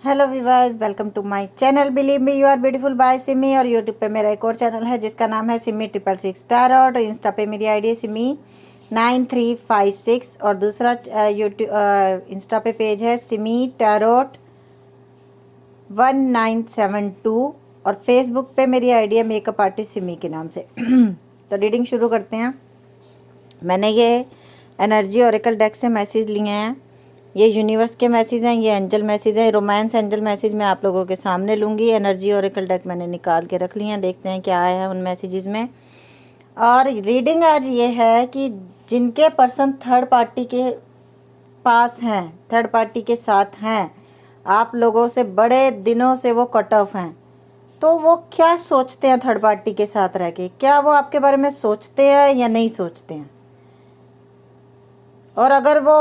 Hello viewers, welcome to my channel believe me you are beautiful by Simi. और YouTube पे मेरा एक और चैनल है जिसका नाम है सिमी 666 टैरोट। और इंस्टा पे मेरी आईडी है सिमी 9356। और दूसरा यूट्यूब इंस्टा पे पेज है सिमी टैरोट 1972। और फेसबुक पे मेरी आईडी है मेकअप आर्टिस्ट सिमी के नाम से। तो रीडिंग शुरू करते हैं। मैंने ये एनर्जी ओरेकल डेक से मैसेज लिए हैं। ये यूनिवर्स के मैसेज हैं, ये एंजल मैसेज है, रोमांस एंजल मैसेज मैं आप लोगों के सामने लूँगी। एनर्जी ओरेकल डेक मैंने निकाल के रख लिए हैं, देखते हैं क्या आया है उन मैसेजेस में। और रीडिंग आज ये है कि जिनके पर्सन थर्ड पार्टी के पास हैं, थर्ड पार्टी के साथ हैं, आप लोगों से बड़े दिनों से वो कट ऑफ हैं, तो वो क्या सोचते हैं थर्ड पार्टी के साथ रह के? क्या वो आपके बारे में सोचते हैं या नहीं सोचते हैं? और अगर वो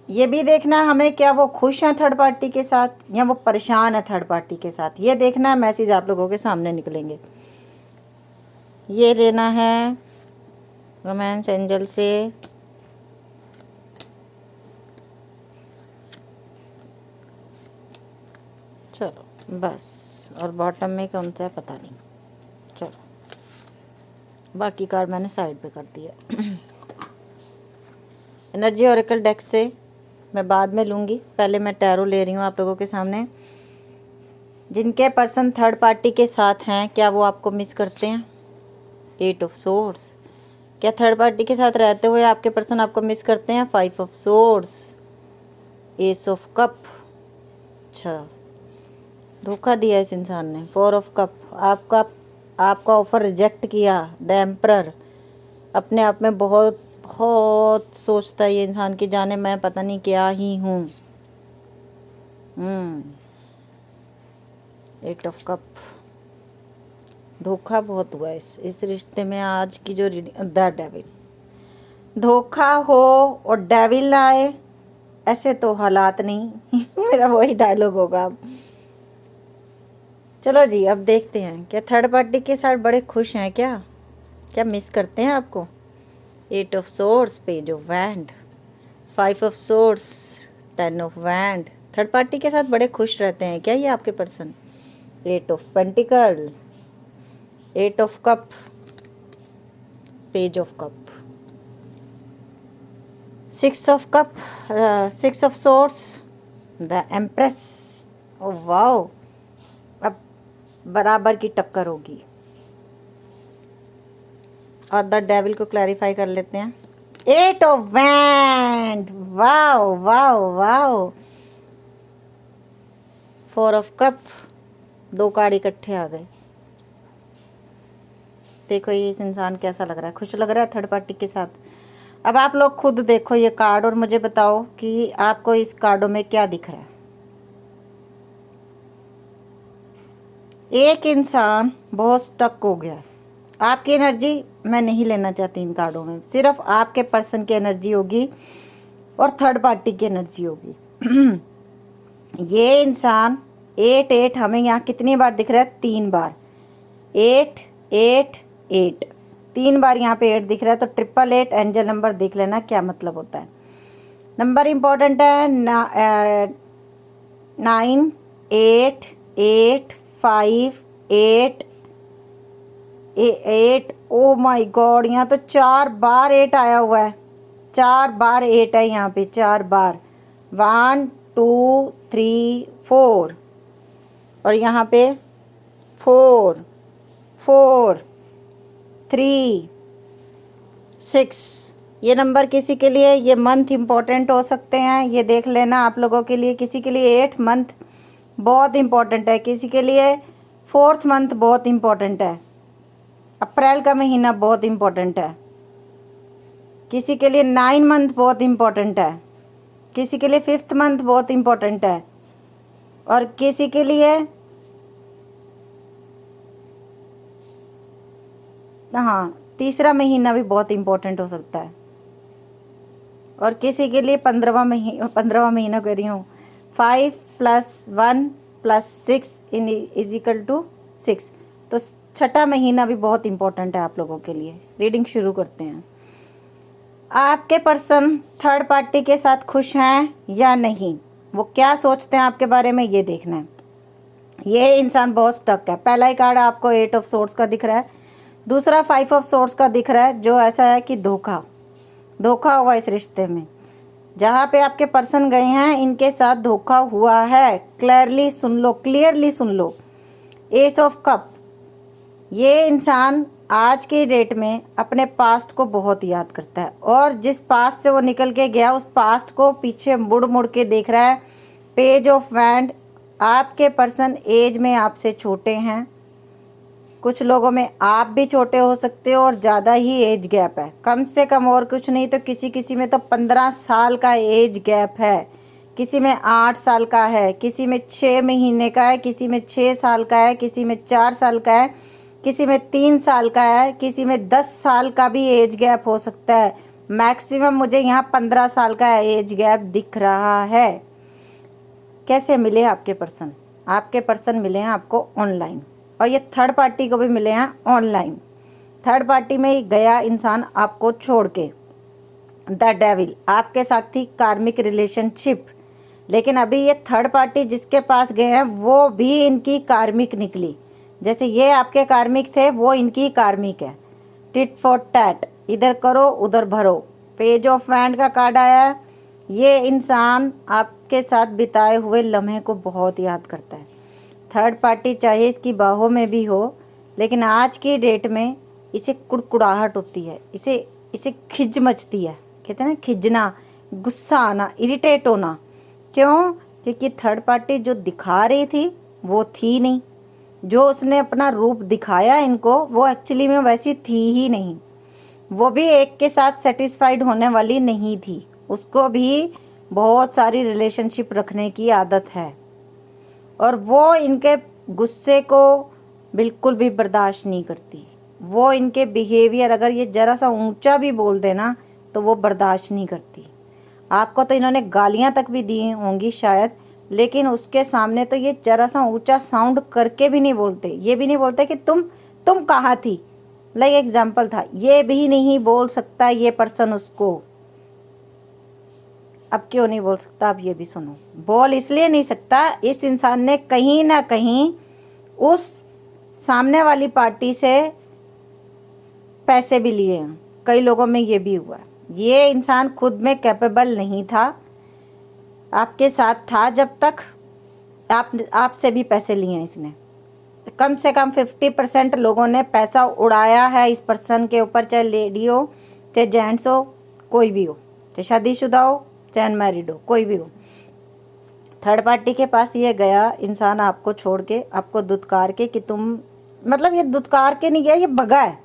ये भी देखना है हमें, क्या वो खुश हैं थर्ड पार्टी के साथ या वो परेशान है थर्ड पार्टी के साथ? ये देखना है, मैसेज आप लोगों के सामने निकलेंगे। ये लेना है रोमांस एंजल से। चलो बस, और बॉटम में कौन सा है पता नहीं। चलो बाकी कार्ड मैंने साइड पे कर दिया। एनर्जी ओरेकल डेक से मैं बाद में लूँगी, पहले मैं टैरो ले रही हूँ आप लोगों के सामने। जिनके पर्सन थर्ड पार्टी के साथ हैं, क्या वो आपको मिस करते हैं? 8 ऑफ सोर्ड्स। क्या थर्ड पार्टी के साथ रहते हुए आपके पर्सन आपको मिस करते हैं? 5 of swords, S of cup. अच्छा, धोखा दिया इस इंसान ने। 4 ऑफ कप, आपका ऑफर रिजेक्ट किया। द एम्परर, अपने आप में बहुत बहुत सोचता है ये इंसान की, जाने मैं पता नहीं क्या ही हूँ। 8 ऑफ कप, धोखा बहुत हुआ इस रिश्ते में। आज की जो रीडिंग, द डेविल, धोखा हो और डेविल ना आए, ऐसे तो हालात नहीं। मेरा वही डायलॉग होगा अब। चलो जी, अब देखते हैं क्या थर्ड पार्टी के साथ बड़े खुश हैं, क्या मिस करते हैं आपको? 8 of swords, page of wand, 5 of swords, 10 of wand. Third party के साथ बड़े खुश रहते हैं क्या ये आपके person? 8 of pentacle, 8 of cup, page of cup, 6 of cup, 6 of swords, the empress. Oh wow, अब बराबर की टक्कर होगी। और द डेविल को क्लैरिफाई कर लेते हैं। 8 of wand, wow wow wow. 4 of cup, दो कार्ड इकट्ठे आ गए। देखो ये इस इंसान कैसा लग रहा है, खुश लग रहा है थर्ड पार्टी के साथ? अब आप लोग खुद देखो ये कार्ड और मुझे बताओ कि आपको इस कार्डों में क्या दिख रहा है। एक इंसान बहुत स्टक हो गया। आपकी एनर्जी मैं नहीं लेना चाहती इन कार्डों में, सिर्फ आपके पर्सन की एनर्जी होगी और थर्ड पार्टी की एनर्जी होगी। ये इंसान 8 हमें यहाँ कितनी बार दिख रहा है? 3 बार। 8 8 8, 3 बार यहाँ पे 8 दिख रहा है। तो 888 एंजल नंबर देख लेना क्या मतलब होता है। नंबर इम्पोर्टेंट है 9 8 8 5 8 8। ओ माय गॉड, यहाँ तो 4 बार 8 आया हुआ है। 4 बार 8 है यहाँ पे, 4 बार। 1 2 3 4, और यहाँ पे 4 4 3 6। ये नंबर किसी के लिए, ये मंथ इम्पोर्टेंट हो सकते हैं, ये देख लेना आप लोगों के लिए। किसी के लिए 8 मंथ बहुत इम्पोर्टेंट है, किसी के लिए 4th मंथ बहुत इम्पोर्टेंट है, अप्रैल का महीना बहुत इम्पोर्टेंट है, किसी के लिए 9 मंथ बहुत इम्पोर्टेंट है, किसी के लिए 5th मंथ बहुत इम्पोर्टेंट है, और किसी के लिए हाँ 3रा महीना भी बहुत इम्पोर्टेंट हो सकता है, और किसी के लिए 15वां महीना कह रही हूँ। 5 + 1 + 6 = 6, तो 6ठा महीना भी बहुत इम्पोर्टेंट है आप लोगों के लिए। रीडिंग शुरू करते हैं। आपके पर्सन थर्ड पार्टी के साथ खुश हैं या नहीं? वो क्या सोचते हैं आपके बारे में, ये देखना है। ये इंसान बहुत स्टक है। पहला ही कार्ड आपको 8 ऑफ सोर्ड्स का दिख रहा है, दूसरा 5 ऑफ सोर्ड्स का दिख रहा है, जो ऐसा है कि धोखा हुआ इस रिश्ते में। जहाँ पे आपके पर्सन गए हैं इनके साथ धोखा हुआ है। Clearly soon low. S of cup, ये इंसान आज की डेट में अपने पास्ट को बहुत याद करता है और जिस पास्ट से वो निकल के गया उस पास्ट को पीछे मुड़ मुड़ के देख रहा है। पेज ऑफ वैंड, आपके पर्सन एज में आपसे छोटे हैं, कुछ लोगों में आप भी छोटे हो सकते हो और ज़्यादा ही एज गैप है, कम से कम और कुछ नहीं तो किसी में तो 15 साल का एज गैप है, किसी में 8 साल का है, किसी में 6 महीने का है, किसी में 6 साल का है, किसी में 4 साल का है, किसी में 3 साल का है, किसी में 10 साल का भी एज गैप हो सकता है। मैक्सिमम मुझे यहाँ 15 साल का एज गैप दिख रहा है। कैसे मिले आपके पर्सन? आपके पर्सन मिले हैं आपको ऑनलाइन और ये थर्ड पार्टी को भी मिले हैं ऑनलाइन। थर्ड पार्टी में ही गया इंसान आपको छोड़ के। द डेविल, आपके साथ थी कार्मिक रिलेशनशिप, लेकिन अभी ये थर्ड पार्टी जिसके पास गए हैं वो भी इनकी कार्मिक निकली। जैसे ये आपके कार्मिक थे वो इनकी कार्मिक है। टिट फॉर टैट, इधर करो उधर भरो। पेज ऑफ वैंड का कार्ड आया है। ये इंसान आपके साथ बिताए हुए लम्हे को बहुत याद करता है। थर्ड पार्टी चाहे इसकी बाहों में भी हो, लेकिन आज की डेट में इसे कुड़कुड़ाहट होती है, इसे खिज मचती है। कहते हैं ना खिजना, गुस्सा आना, इरिटेट होना। क्यों? क्योंकि थर्ड पार्टी जो दिखा रही थी वो थी नहीं, जो उसने अपना रूप दिखाया इनको वो एक्चुअली में वैसी थी ही नहीं। वो भी एक के साथ सेटिस्फाइड होने वाली नहीं थी, उसको भी बहुत सारी रिलेशनशिप रखने की आदत है और वो इनके गुस्से को बिल्कुल भी बर्दाश्त नहीं करती। वो इनके बिहेवियर अगर ये ज़रा सा ऊंचा भी बोल देना तो वो बर्दाश्त नहीं करती। आपको तो इन्होंने गालियां तक भी दी होंगी शायद, लेकिन उसके सामने तो ये ज़रा सा ऊंचा साउंड करके भी नहीं बोलते। ये भी नहीं बोलते कि तुम कहाँ थी। लाइक एग्जाम्पल था, ये भी नहीं बोल सकता ये पर्सन उसको। अब क्यों नहीं बोल सकता, अब ये भी सुनो। बोल इसलिए नहीं सकता, इस इंसान ने कहीं ना कहीं उस सामने वाली पार्टी से पैसे भी लिए हैं। कई लोगों में ये भी हुआ है। ये इंसान खुद में कैपेबल नहीं था, आपके साथ था जब तक आपसे भी पैसे लिए हैं इसने। कम से कम 50% लोगों ने पैसा उड़ाया है इस पर्सन के ऊपर, चाहे लेडी हो चाहे जेंट्स हो, कोई भी हो, चाहे शादीशुदा हो चाहे अनमैरिड हो, कोई भी हो। थर्ड पार्टी के पास ये गया इंसान आपको छोड़ के, आपको दुत्कार के कि तुम, मतलब ये दुत्कार के नहीं गया, ये भगा है,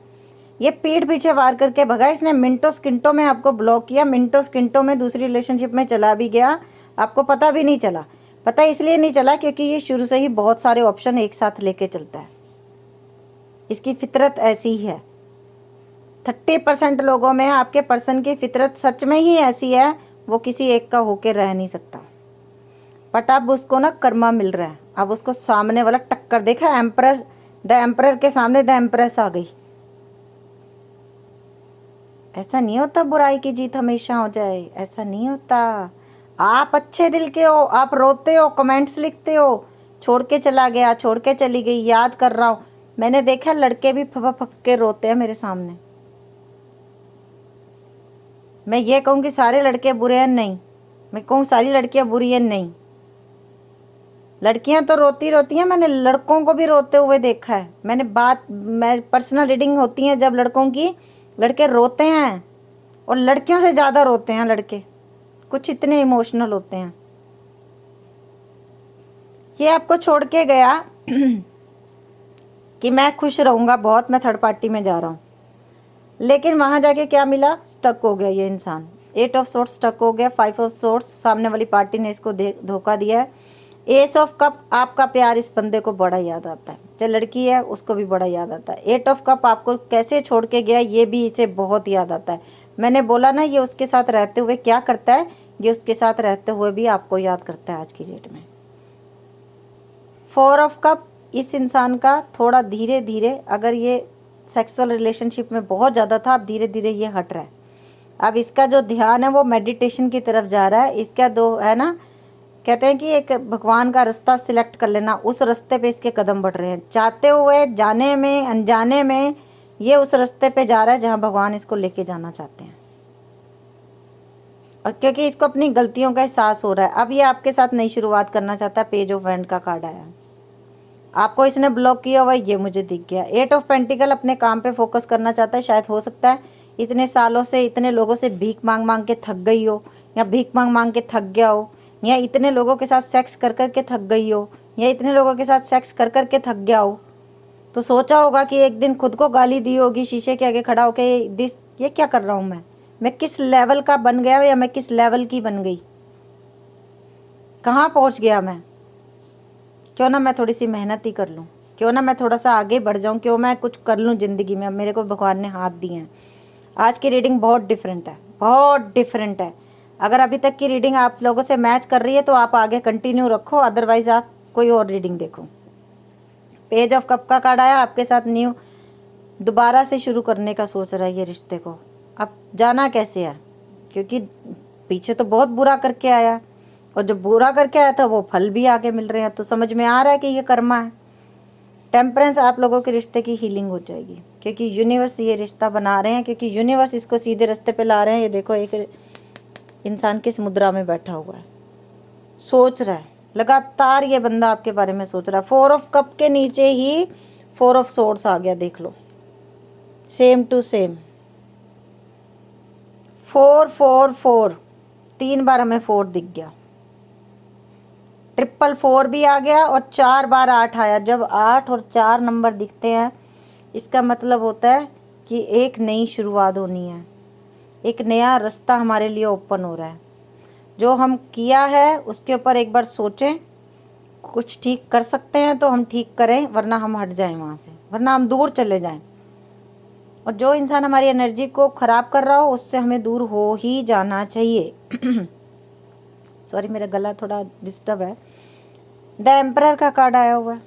ये पीठ पीछे वार करके भगा। इसने मिनटों स्किंटों में आपको ब्लॉक किया, मिनटों स्किंटों में दूसरी रिलेशनशिप में चला भी गया, आपको पता भी नहीं चला। पता इसलिए नहीं चला क्योंकि ये शुरू से ही बहुत सारे ऑप्शन एक साथ लेके चलता है, इसकी फितरत ऐसी ही है। 30% लोगों में आपके पर्सन की फितरत सच में ही ऐसी है, वो किसी एक का होके रह नहीं सकता। बट अब उसको ना कर्मा मिल रहा है, अब उसको सामने वाला टक्कर देखा, एम्परर, द एम्परर के सामने द एम्प्रेस आ गई। ऐसा नहीं होता बुराई की जीत हमेशा हो जाए, ऐसा नहीं होता। आप अच्छे दिल के हो, आप रोते हो, कमेंट्स लिखते हो, छोड़ के चला गया, छोड़ के चली गई, याद कर रहा हूँ। मैंने देखा लड़के भी फक के रोते हैं मेरे सामने। मैं ये कहूँ कि सारे लड़के बुरे हैं, नहीं। मैं कहूँ सारी लड़कियाँ बुरी हैं, नहीं। लड़कियां तो रोती हैं, मैंने लड़कों को भी रोते हुए देखा है। मैं पर्सनल रीडिंग होती है जब लड़कों की, लड़के रोते हैं और लड़कियों से ज़्यादा रोते हैं लड़के, कुछ इतने इमोशनल होते हैं। ये आपको छोड़ के गया कि मैं खुश रहूँगा बहुत, मैं थर्ड पार्टी में जा रहा हूँ, लेकिन वहाँ जाके क्या मिला? स्टक हो गया ये इंसान। 8 ऑफ सोर्ट्स स्टक हो गया, 5 ऑफ सोर्ट्स सामने वाली पार्टी ने इसको धोखा दिया है। एस ऑफ कप, आपका प्यार इस बंदे को बड़ा याद आता है, चाहे लड़की है उसको भी बड़ा याद आता है। 8 ऑफ कप आपको कैसे छोड़ के गया ये भी इसे बहुत याद आता है। मैंने बोला ना ये उसके साथ रहते हुए क्या करता है, ये उसके साथ रहते हुए भी आपको याद करता है आज की डेट में। 4 ऑफ कप, इस इंसान का थोड़ा धीरे धीरे, अगर ये सेक्सुअल रिलेशनशिप में बहुत ज़्यादा था, अब धीरे धीरे ये हट रहा है। अब इसका जो ध्यान है वो मेडिटेशन की तरफ जा रहा है। इसका दो है ना, कहते हैं कि एक भगवान का रास्ता सिलेक्ट कर लेना, उस रास्ते पे इसके कदम बढ़ रहे हैं, चाहते हुए जाने में अनजाने में ये उस रास्ते पे जा रहा है जहाँ भगवान इसको लेके जाना चाहते हैं। और क्योंकि इसको अपनी गलतियों का एहसास हो रहा है, अब ये आपके साथ नई शुरुआत करना चाहता है। पेज ऑफ एंड का कार्ड आया, आपको इसने ब्लॉक किया हुआ ये मुझे दिख गया। 8 ऑफ पेंटिकल अपने काम पे फोकस करना चाहता है। शायद हो सकता है इतने सालों से इतने लोगों से भीख मांग मांग के थक गई हो, या भीख मांग मांग के थक गया हो, या इतने लोगों के साथ सेक्स कर कर के थक गई हो, या इतने लोगों के साथ सेक्स कर कर के थक गया हो। तो सोचा होगा कि एक दिन खुद को गाली दी होगी शीशे के आगे खड़ा होकर, ये क्या कर रहा हूँ मैं किस लेवल का बन गया, या मैं किस लेवल की बन गई, कहाँ पहुँच गया मैं। क्यों ना मैं थोड़ी सी मेहनत ही कर लूँ, क्यों ना मैं थोड़ा सा आगे बढ़ जाऊँ, क्यों मैं कुछ कर लूँ ज़िंदगी में। अब मेरे को भगवान ने हाथ दिए हैं। आज की रीडिंग बहुत डिफरेंट है, बहुत डिफरेंट है। अगर अभी तक की रीडिंग आप लोगों से मैच कर रही है तो आप आगे कंटिन्यू रखो, अदरवाइज आप कोई और रीडिंग देखो। पेज ऑफ कप का कार्ड आया, आपके साथ न्यू दोबारा से शुरू करने का सोच रहा है ये रिश्ते को। अब जाना कैसे है, क्योंकि पीछे तो बहुत बुरा करके आया, और जो बुरा करके आया था वो फल भी आगे मिल रहे हैं, तो समझ में आ रहा है कि ये कर्मा है। टेम्परेंस, आप लोगों के रिश्ते की हीलिंग हो जाएगी, क्योंकि यूनिवर्स ये रिश्ता बना रहे हैं, क्योंकि यूनिवर्स इसको सीधे रास्ते पे ला रहे हैं। ये देखो एक इंसान किस मुद्रा में बैठा हुआ है, सोच रहा है लगातार, ये बंदा आपके बारे में सोच रहा है। 4 ऑफ कप के नीचे ही 4 ऑफ सोर्ड्स आ गया, देख लो, सेम टू सेम। 4 4 4 3 बार हमें 4 दिख गया, 4 भी आ गया, और 4 बार 8 आया। जब 8 और 4 नंबर दिखते हैं इसका मतलब होता है कि एक नई शुरुआत होनी है, एक नया रास्ता हमारे लिए ओपन हो रहा है। जो हम किया है उसके ऊपर एक बार सोचें, कुछ ठीक कर सकते हैं तो हम ठीक करें, वरना हम हट जाएं वहाँ से, वरना हम दूर चले जाएं। और जो इंसान हमारी एनर्जी को ख़राब कर रहा हो उससे हमें दूर हो ही जाना चाहिए। सॉरी, मेरा गला थोड़ा डिस्टर्ब है। द एम्परर का कार्ड आया हुआ है।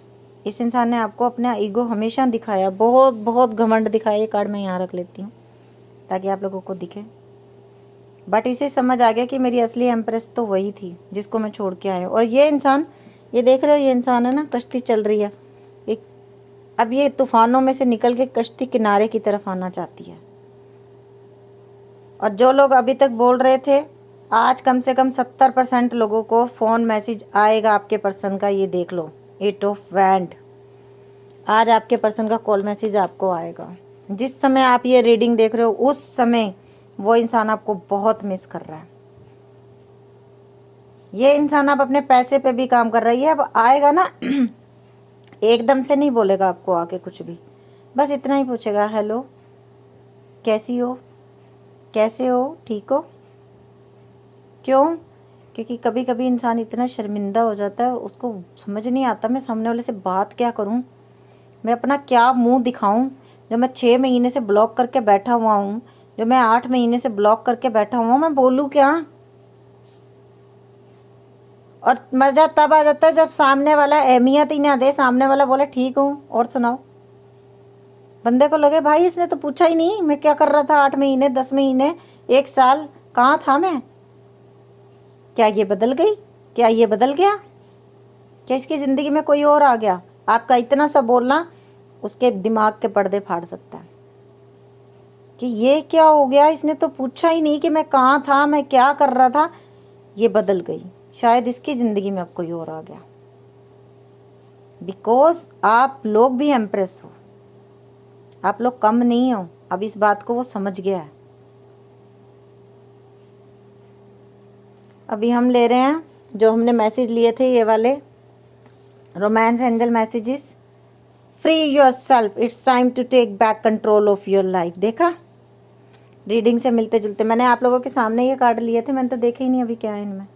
इस इंसान ने आपको अपना ईगो हमेशा दिखाया, बहुत बहुत घमंड दिखाया। ये कार्ड मैं यहाँ रख लेती हूँ ताकि आप लोगों को दिखे। बट इसे समझ आ गया कि मेरी असली एम्प्रेस तो वही थी जिसको मैं छोड़ के आया हूँ। और ये इंसान, ये देख रहे हो, ये इंसान है ना, कश्ती चल रही है एक, अब ये तूफानों में से निकल के कश्ती किनारे की तरफ आना चाहती है। और जो लोग अभी तक बोल रहे थे, आज कम से कम 70% लोगों को फ़ोन मैसेज आएगा आपके पर्सन का। ये देख लो, 8 ऑफ वैंड, आज आपके पर्सन का कॉल मैसेज आपको आएगा। जिस समय आप ये रीडिंग देख रहे हो उस समय वो इंसान आपको बहुत मिस कर रहा है। ये इंसान अब अपने पैसे पे भी काम कर रही है। अब आएगा ना, एकदम से नहीं बोलेगा आपको आके कुछ भी, बस इतना ही पूछेगा, हेलो कैसी हो, कैसे हो, ठीक हो। क्यों? क्योंकि कभी कभी इंसान इतना शर्मिंदा हो जाता है, उसको समझ नहीं आता मैं सामने वाले से बात क्या करूं, मैं अपना क्या मुंह दिखाऊं। जो मैं 6 महीने से ब्लॉक करके बैठा हुआ हूं, जो मैं 8 महीने से ब्लॉक करके बैठा हुआ हूं, मैं बोलूं क्या। और मज़ा तब आ जाता है जब सामने वाला अहमियत ही ना दे, सामने वाला बोले ठीक हूँ और सुनाओ। बंदे को लगे भाई इसने तो पूछा ही नहीं मैं क्या कर रहा था 8 महीने, 10 महीने, 1 साल, कहाँ था मैं। क्या ये बदल गई, क्या ये बदल गया, क्या इसकी ज़िंदगी में कोई और आ गया। आपका इतना सा बोलना उसके दिमाग के पर्दे फाड़ सकता है कि ये क्या हो गया, इसने तो पूछा ही नहीं कि मैं कहाँ था, मैं क्या कर रहा था, ये बदल गई। शायद इसकी ज़िंदगी में अब कोई और आ गया। बिकॉज आप लोग भी एम्प्रेस हो, आप लोग कम नहीं हो। अब इस बात को वो समझ गया है। अभी हम ले रहे हैं जो हमने मैसेज लिए थे, ये वाले romance angel messages. Free yourself, it's time to take back control of your life. देखा, रीडिंग से मिलते जुलते मैंने आप लोगों के सामने ये कार्ड लिए थे, मैंने तो देखे ही नहीं अभी क्या है इनमें।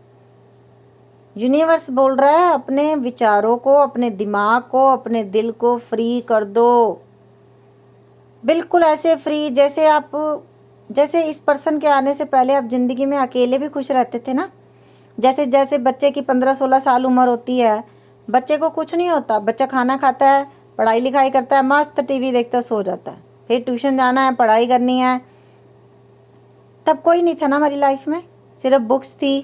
यूनिवर्स बोल रहा है अपने विचारों को, अपने दिमाग को, अपने दिल को फ्री कर दो। बिल्कुल ऐसे फ्री जैसे इस पर्सन के आने से पहले आप ज़िंदगी में अकेले भी खुश रहते थे ना। जैसे जैसे बच्चे की 15-16 साल उम्र होती है, बच्चे को कुछ नहीं होता, बच्चा खाना खाता है, पढ़ाई लिखाई करता है, मस्त टीवी देखता सो जाता है, फिर ट्यूशन जाना है, पढ़ाई करनी है। तब कोई नहीं था ना हमारी लाइफ में, सिर्फ बुक्स थी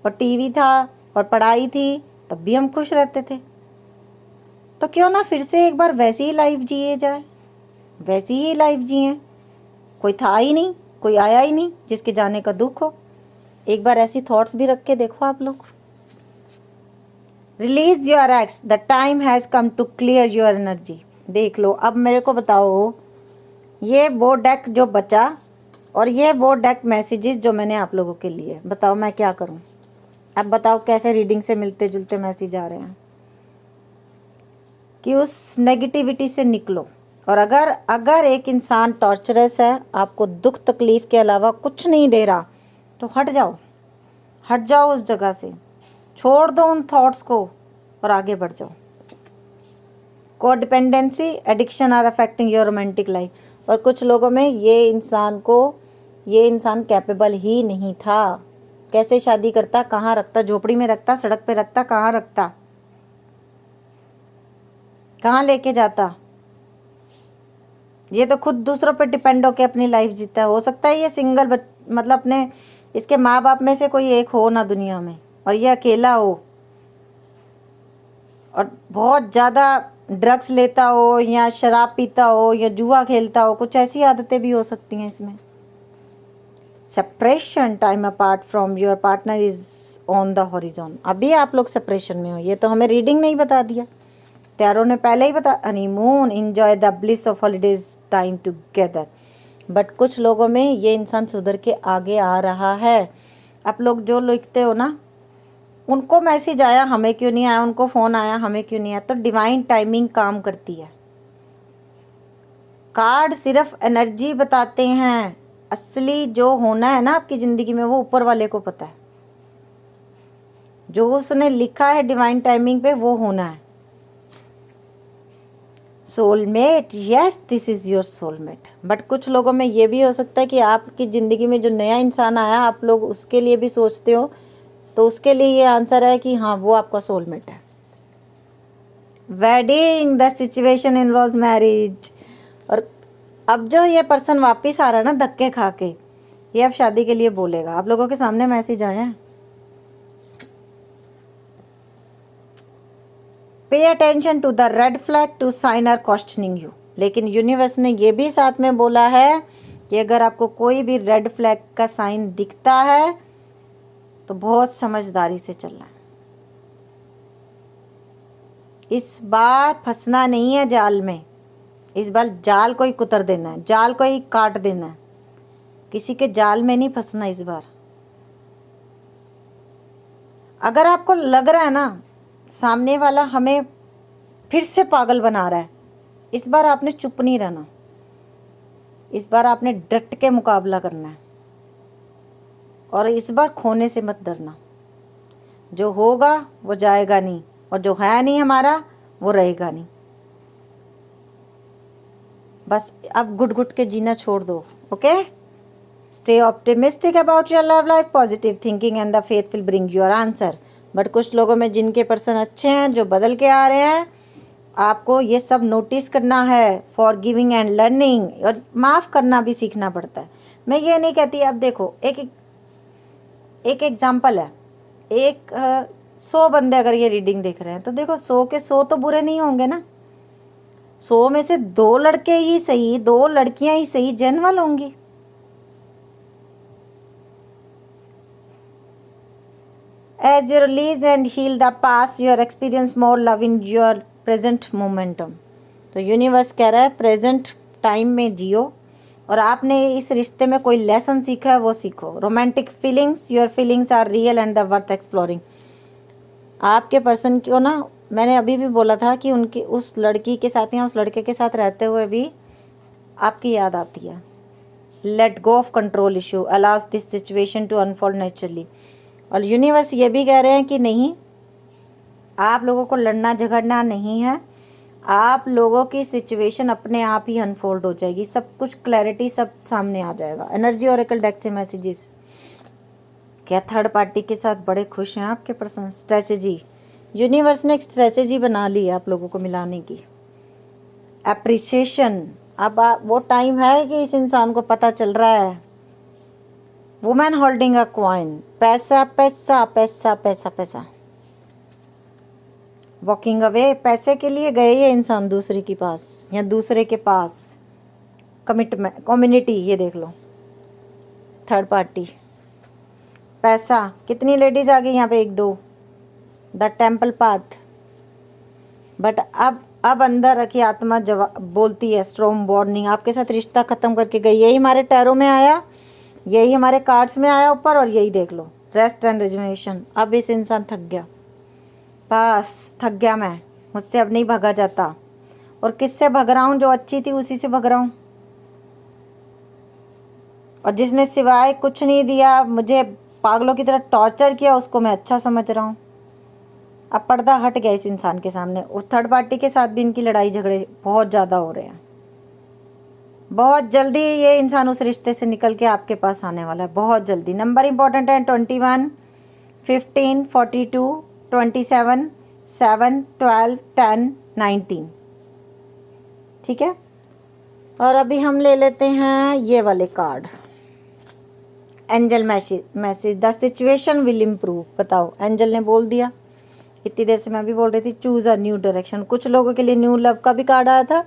और टीवी था और पढ़ाई थी तब भी हम खुश रहते थे। तो क्यों ना फिर से एक बार वैसी ही लाइफ जिए जाए, वैसी ही लाइफ जिए। कोई था ही नहीं, कोई आया ही नहीं जिसके जाने का दुख हो। एक बार ऐसी थॉट्स भी रख के देखो आप लोग। Release your ex, the time has come to clear your energy. देख लो, अब मेरे को बताओ, ये वो डेक जो बचा और ये वो डेक मैसेजेस जो मैंने आप लोगों के लिए, बताओ मैं क्या करूं? अब बताओ कैसे रीडिंग से मिलते जुलते मैसेज आ रहे हैं कि उस नेगेटिविटी से निकलो। और अगर एक इंसान टॉर्चरस है, आपको दुख तकलीफ के अलावा कुछ नहीं दे रहा, तो हट जाओ उस जगह से, छोड़ दो उन थॉट्स को और आगे बढ़ जाओ। Codependency, addiction are affecting your romantic life. और कुछ लोगों में ये इंसान कैपेबल ही नहीं था। कैसे शादी करता, कहाँ रखता, झोपड़ी में रखता, सड़क पे रखता, कहाँ रखता, कहाँ लेके जाता? ये तो खुद दूसरों पे डिपेंड होके अपनी लाइफ जीता है। हो सकता है ये सिंगल मतलब अपने इसके माँ बाप में से कोई एक हो ना दुनिया में, और ये अकेला हो और बहुत ज़्यादा ड्रग्स लेता हो या शराब पीता हो या जुआ खेलता हो, कुछ ऐसी आदतें भी हो सकती हैं इसमें। Separation, time apart from your partner is on the horizon. अभी आप लोग सेपरेशन में हो, ये तो हमें रीडिंग नहीं बता दिया, टैरो ने पहले ही बता। Honeymoon, enjoy the bliss of holidays time together. But कुछ लोगों में ये इंसान सुधर के आगे आ रहा है। आप लोग जो लिखते हो ना, उनको मैसेज आया हमें क्यों नहीं आया, उनको फ़ोन आया हमें क्यों नहीं आया, तो डिवाइन टाइमिंग काम करती है। कार्ड सिर्फ एनर्जी बताते हैं, असली जो होना है ना आपकी ज़िंदगी में वो ऊपर वाले को पता है। जो उसने लिखा है डिवाइन टाइमिंग पे वो होना है। Soulmate, yes this is your soulmate. But कुछ लोगों में ये भी हो सकता है कि आपकी ज़िंदगी में जो नया इंसान आया आप लोग उसके लिए भी सोचते हो, तो उसके लिए ये आंसर है कि हाँ वो आपका सोलमेट है। Wedding, the situation involve marriage. और अब जो ये पर्सन वापस आ रहा है ना धक्के खा के, ये अब शादी के लिए बोलेगा। आप लोगों के सामने मैसेज आया है, pay attention to the red flag to sign are questioning you. लेकिन यूनिवर्स ने ये भी साथ में बोला है कि अगर आपको कोई भी रेड फ्लैग का साइन दिखता है तो बहुत समझदारी से चलना है। इस बार फंसना नहीं है जाल में, इस बार जाल को ही कुतर देना है, जाल को ही काट देना है, किसी के जाल में नहीं फंसना इस बार। अगर आपको लग रहा है ना सामने वाला हमें फिर से पागल बना रहा है, इस बार आपने चुप नहीं रहना, इस बार आपने डट के मुकाबला करना है। और इस बार खोने से मत डरना। जो होगा वो जाएगा नहीं, और जो है नहीं हमारा वो रहेगा नहीं। बस अब घुट घुट के जीना छोड़ दो। Okay, stay optimistic about your love life, positive thinking and the faith will bring your answer. But कुछ लोगों में जिनके पर्सन अच्छे हैं, जो बदल के आ रहे हैं, आपको ये सब नोटिस करना है। फॉर गिविंग एंड लर्निंग, और माफ़ करना भी सीखना पड़ता है। मैं ये नहीं कहती, अब देखो एक एग्जाम्पल है, 100 बंदे अगर ये रीडिंग देख रहे हैं तो देखो 100 के 100 तो बुरे नहीं होंगे ना। 100 में से 2 लड़के ही सही, 2 लड़कियां ही सही जेन्युइन होंगी। As you release and heal the past, you experience more love in your present momentum. तो यूनिवर्स कह रहा है प्रेजेंट टाइम में जियो, और आपने इस रिश्ते में कोई लेसन सीखा है वो सीखो। Romantic feelings, your feelings are real and the worth exploring. आपके पर्सन को ना, मैंने अभी भी बोला था कि उनकी उस लड़की के साथ या उस लड़के के साथ रहते हुए भी आपकी याद आती है। Let go of control issue, allows this situation to unfold naturally. और यूनिवर्स ये भी कह रहे हैं कि नहीं, आप लोगों को लड़ना झगड़ना नहीं है, आप लोगों की सिचुएशन अपने आप ही अनफोल्ड हो जाएगी, सब कुछ क्लैरिटी सब सामने आ जाएगा। एनर्जी ओरेकल डेक से मैसेजेस। क्या थर्ड पार्टी के साथ बड़े खुश हैं आपके पर्सन? स्ट्रेटेजी, यूनिवर्स ने एक स्ट्रेटेजी बना ली है आप लोगों को मिलाने की। एप्रिसिएशन, अब वो टाइम है कि इस इंसान को पता चल रहा है। वुमेन होल्डिंग अ कॉइन, पैसा पैसा पैसा पैसा पैसा। वॉकिंग अवे, पैसे के लिए गए ये इंसान दूसरे के पास या दूसरे के पास। कमिटमेंट, कम्युनिटी, ये देख लो, थर्ड पार्टी, पैसा। कितनी लेडीज आ गई यहाँ पे, 1 2, द टेम्पल पाथ। बट अब अंदर रखी आत्मा जवाब बोलती है, स्ट्रॉन्ग वार्निंग, आपके साथ रिश्ता खत्म करके गई। यही हमारे टैरो में आया, यही हमारे कार्ड्स में आया ऊपर, और यही देख लो, रेस्ट एंड रिजर्वेशन। अब इस इंसान थक गया, बस थक गया मैं, मुझसे अब नहीं भागा जाता। और किससे भग रहा हूँ? जो अच्छी थी उसी से भग रहा हूँ, और जिसने सिवाय कुछ नहीं दिया, मुझे पागलों की तरह टॉर्चर किया, उसको मैं अच्छा समझ रहा हूँ। अब पर्दा हट गया इस इंसान के सामने। और थर्ड पार्टी के साथ भी इनकी लड़ाई झगड़े बहुत ज़्यादा हो रहे हैं। बहुत जल्दी ये इंसान उस रिश्ते से निकल के आपके पास आने वाला है, बहुत जल्दी। नंबर इंपॉर्टेंट है, 21, 15, 42, 27, 7, 12, 10, 19। ठीक है, और अभी हम ले लेते हैं ये वाले card, angel message, the situation will improve. बताओ, एंजल ने बोल दिया। इतनी देर से मैं भी बोल रही थी, चूज़ अ न्यू डायरेक्शन। कुछ लोगों के लिए न्यू लव का भी कार्ड आया था,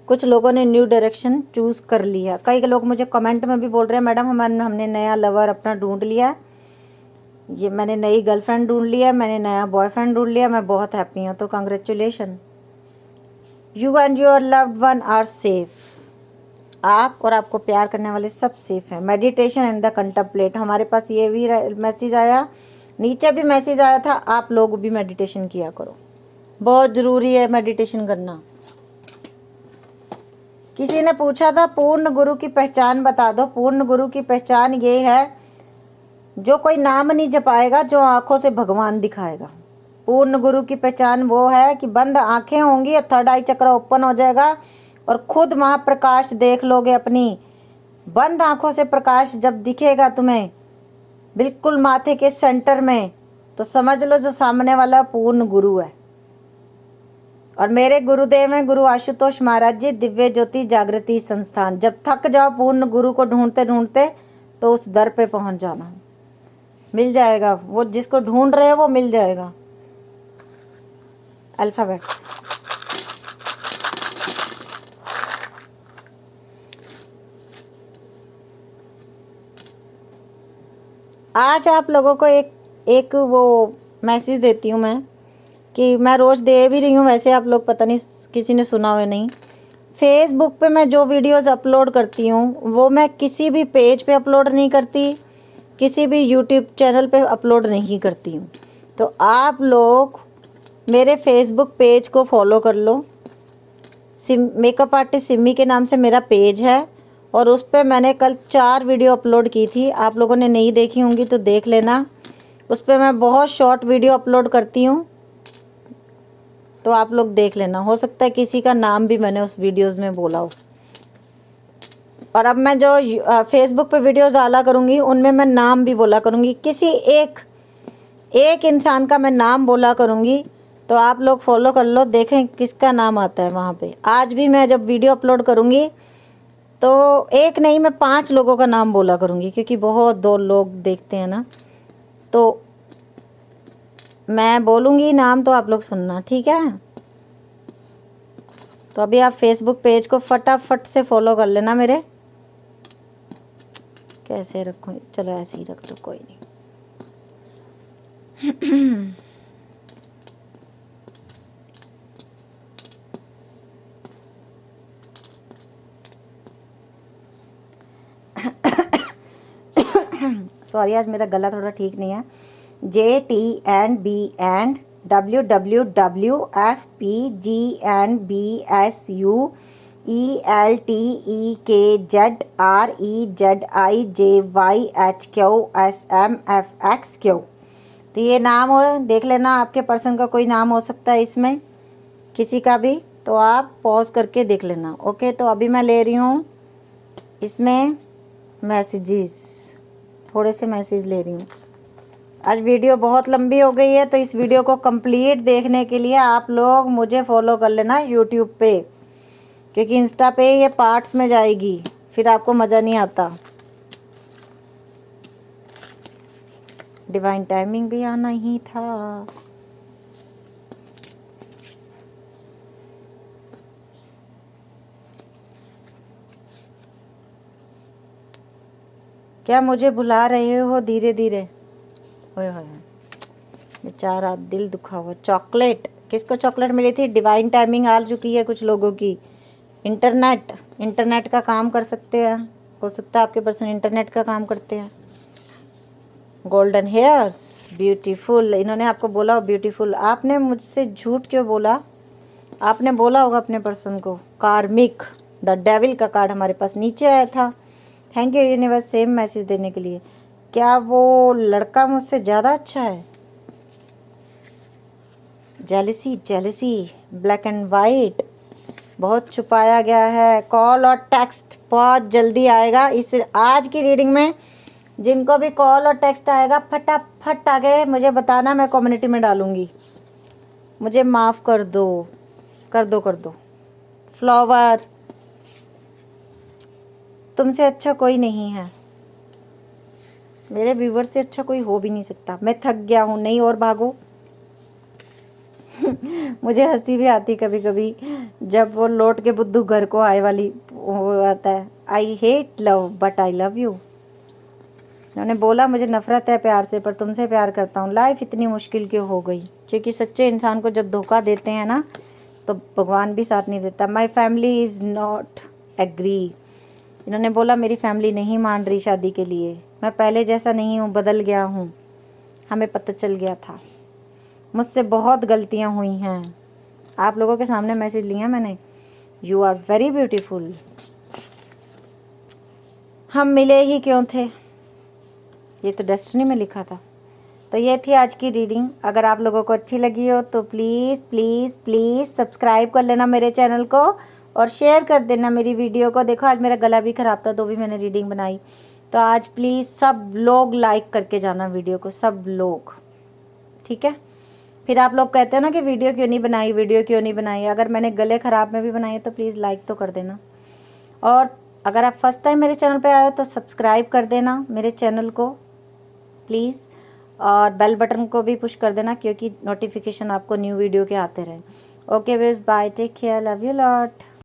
कुछ लोगों ने न्यू डायरेक्शन चूज़ कर लिया। कई लोग मुझे कमेंट में भी बोल रहे हैं, मैडम हमने नया लवर अपना ढूंढ लिया, ये मैंने नई गर्लफ्रेंड ढूंढ लिया, मैंने नया बॉयफ्रेंड ढूंढ लिया, मैं बहुत हैप्पी हूँ। तो congratulation, you and your loved one are safe. आप और आपको प्यार करने वाले सब सेफ हैं। मेडिटेशन एंड द कंटेम्पलेट, हमारे पास ये भी मैसेज आया, नीचे भी मैसेज आया था, आप लोग भी मेडिटेशन किया करो, बहुत ज़रूरी है मेडिटेशन करना। किसी ने पूछा था पूर्ण गुरु की पहचान बता दो। पूर्ण गुरु की पहचान ये है, जो कोई नाम नहीं जपाएगा, जो आंखों से भगवान दिखाएगा। पूर्ण गुरु की पहचान वो है कि बंद आंखें होंगी और थर्ड आई चक्र ओपन हो जाएगा और खुद वहाँ प्रकाश देख लोगे अपनी। बंद आंखों से प्रकाश जब दिखेगा तुम्हें बिल्कुल माथे के सेंटर में, तो समझ लो जो सामने वाला पूर्ण गुरु है। और मेरे गुरुदेव हैं गुरु आशुतोष महाराज जी, दिव्य ज्योति जागृति संस्थान। जब थक जाओ पूर्ण गुरु को ढूंढते ढूंढते, तो उस दर पे पहुंच जाना, मिल जाएगा। वो जिसको ढूंढ रहे हो वो मिल जाएगा। अल्फाबेट, आज आप लोगों को एक वो मैसेज देती हूँ मैं, कि मैं रोज़ दे भी रही हूँ, वैसे आप लोग पता नहीं किसी ने सुना हो नहीं। फेसबुक पे मैं जो वीडियोस अपलोड करती हूँ वो मैं किसी भी पेज पे अपलोड नहीं करती, किसी भी यूट्यूब चैनल पे अपलोड नहीं करती हूँ। तो आप लोग मेरे फेसबुक पेज को फॉलो कर लो। मेकअप आर्टिस्ट सिमी के नाम से मेरा पेज है, और उस पर मैंने कल 4 वीडियो अपलोड की थी। आप लोगों ने नहीं देखी होंगी तो देख लेना। उस पर मैं बहुत शॉर्ट वीडियो अपलोड करती हूँ, तो आप लोग देख लेना। हो सकता है किसी का नाम भी मैंने उस वीडियोस में बोला हो। और अब मैं जो फेसबुक पे वीडियोस डाला करूँगी उनमें मैं नाम भी बोला करूँगी, किसी एक इंसान का मैं नाम बोला करूँगी। तो आप लोग फॉलो कर लो, देखें किसका नाम आता है वहाँ पे। आज भी मैं जब वीडियो अपलोड करूँगी तो एक नहीं, मैं 5 लोगों का नाम बोला करूँगी, क्योंकि बहुत 2 लोग देखते हैं ना। तो मैं बोलूँगी नाम, तो आप लोग सुनना, ठीक है। तो अभी आप फेसबुक पेज को फटाफट से फॉलो कर लेना मेरे। कैसे रखूँ, चलो ऐसे ही रख दो, कोई नहीं। सॉरी, आज मेरा गला थोड़ा ठीक नहीं है। JTNB WWWFPGNBSUELTEZIJYHQSMFXQ। तो ये नाम हो, देख लेना, आपके पर्सन का कोई नाम हो सकता है इसमें, किसी का भी। तो आप पॉज करके देख लेना, ओके। तो अभी मैं ले रही हूँ इसमें मैसेजेस, थोड़े से मैसेज ले रही हूँ। आज वीडियो बहुत लंबी हो गई है, तो इस वीडियो को कंप्लीट देखने के लिए आप लोग मुझे फॉलो कर लेना यूट्यूब पे, क्योंकि इंस्टा पे ये पार्ट्स में जाएगी, फिर आपको मज़ा नहीं आता। डिवाइन टाइमिंग भी आना ही था। क्या मुझे भुला रहे हो धीरे धीरे? ओए होए बेचारा दिल दुखा हुआ। चॉकलेट, किसको चॉकलेट मिली थी? डिवाइन टाइमिंग आ चुकी है कुछ लोगों की। इंटरनेट का काम कर सकते हैं, हो सकता है आपके पर्सन इंटरनेट का काम करते हैं। गोल्डन हेयर्स, ब्यूटीफुल, इन्होंने आपको बोला ब्यूटीफुल। आपने मुझसे झूठ क्यों बोला? आपने बोला होगा अपने पर्सन को। कार्मिक, द डेविल का कार्ड हमारे पास नीचे आया था। Thank you universe same message देने के लिए। क्या वो लड़का मुझसे ज़्यादा अच्छा है? Jealousy, jealousy, black and white, बहुत छुपाया गया है। कॉल और टेक्स्ट बहुत जल्दी आएगा। इस आज की रीडिंग में जिनको भी कॉल और टेक्स्ट आएगा फटाफट आके मुझे बताना, मैं कम्युनिटी में डालूंगी। मुझे माफ़ कर दो, कर दो, कर दो। फ्लावर, तुमसे अच्छा कोई नहीं है, मेरे व्यूवर से अच्छा कोई हो भी नहीं सकता। मैं थक गया हूँ, नहीं और भागो। मुझे हंसी भी आती कभी कभी जब वो लौट के बुद्धू घर को आए वाली वो आता है। I hate love but I love you. उन्होंने बोला मुझे नफरत है प्यार से, पर तुमसे प्यार करता हूँ। लाइफ इतनी मुश्किल क्यों हो गई? क्योंकि सच्चे इंसान को जब धोखा देते हैं ना, तो भगवान भी साथ नहीं देता। My family is not agree. इन्होंने बोला मेरी फैमिली नहीं मान रही शादी के लिए। मैं पहले जैसा नहीं हूँ, बदल गया हूँ। हमें पता चल गया था, मुझसे बहुत गलतियाँ हुई हैं। आप लोगों के सामने मैसेज लिया मैंने। You are very beautiful. हम मिले ही क्यों थे? ये तो डेस्टिनी में लिखा था। तो ये थी आज की रीडिंग। अगर आप लोगों को अच्छी लगी हो तो प्लीज़ प्लीज़ प्लीज़ सब्सक्राइब कर लेना मेरे चैनल को और शेयर कर देना मेरी वीडियो को। देखो आज मेरा गला भी ख़राब था तो भी मैंने रीडिंग बनाई। तो आज प्लीज़ सब लोग लाइक करके जाना वीडियो को, सब लोग, ठीक है? फिर आप लोग कहते हैं ना कि वीडियो क्यों नहीं बनाई, वीडियो क्यों नहीं बनाई। अगर मैंने गले ख़राब में भी बनाई है तो प्लीज़ लाइक तो कर देना। और अगर आप फर्स्ट टाइम मेरे चैनल पे आए हो तो सब्सक्राइब कर देना मेरे चैनल को प्लीज़, और बेल बटन को भी पुश कर देना क्योंकि नोटिफिकेशन आपको न्यू वीडियो के आते रहें। ओके बेस, bye, take care, love you lot.